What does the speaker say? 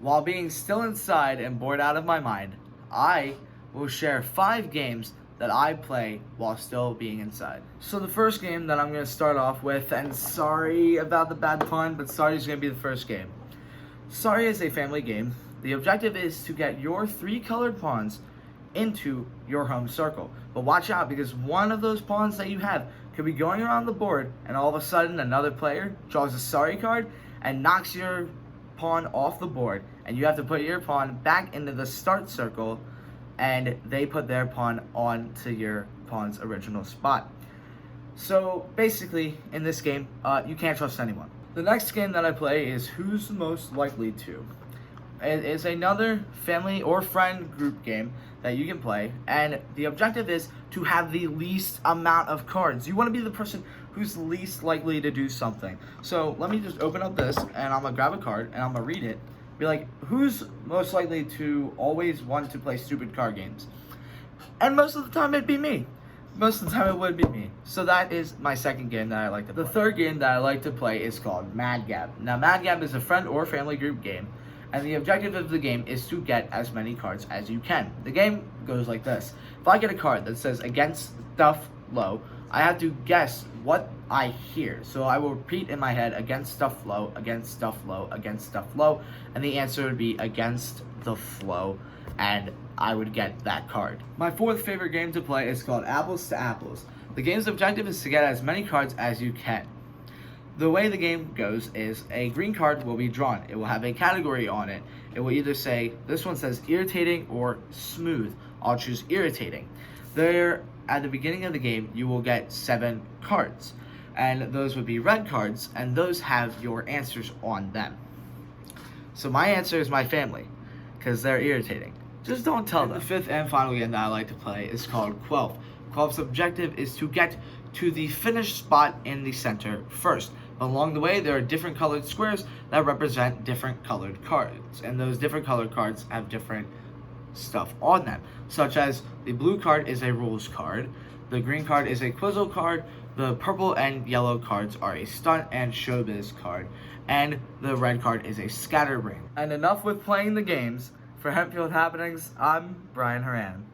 While being still inside and bored out of my mind, I will share 5 games that I play while still being inside. So the first game that I'm going to start off with, and sorry about the bad pun, but sorry is going to be the first game. Sorry is a family game. The objective is to get your 3 colored pawns into your home circle. But watch out, because one of those pawns that you have could be going around the board, and all of a sudden another player draws a sorry card and knocks your pawn off the board, and you have to put your pawn back into the start circle, and they put their pawn onto your pawn's original spot. So basically, in this game, you can't trust anyone. The next game that I play is Who's the Most Likely To. It is another family or friend group game that you can play, and the objective is to have the least amount of cards. You want to be the person who's least likely to do something. So let me just open up this, and I'm going to grab a card, and I'm going to read it. Be like, who's most likely to always want to play stupid card games? And most of the time it'd be me. Most of the time it would be me. So that is my second game that I like to play. The third game that I like to play is called Mad Gab. Now Mad Gab is a friend or family group game, and the objective of the game is to get as many cards as you can. The game goes like this. If I get a card that says against stuff low, I have to guess what I hear. So I will repeat in my head, against stuff low, against stuff low, against stuff low, and the answer would be against the flow, and I would get that card. My fourth favorite game to play is called Apples to Apples. The game's objective is to get as many cards as you can. The way the game goes is a green card will be drawn. It will have a category on it. It will either say, this one says irritating or smooth. I'll choose irritating. There, at the beginning of the game, you will get 7 cards. And those would be red cards, and those have your answers on them. So my answer is my family, because they're irritating. Just don't tell them. The fifth and final game that I like to play is called Quelf. Quelf's objective is to get to the finished spot in the center first. Along the way, there are different colored squares that represent different colored cards, and those different colored cards have different stuff on them, such as the blue card is a rules card, the green card is a Quizzle card, the purple and yellow cards are a stunt and showbiz card, and the red card is a scatterbrain. And enough with playing the games. For Hempfield Happenings, I'm Brian Horan.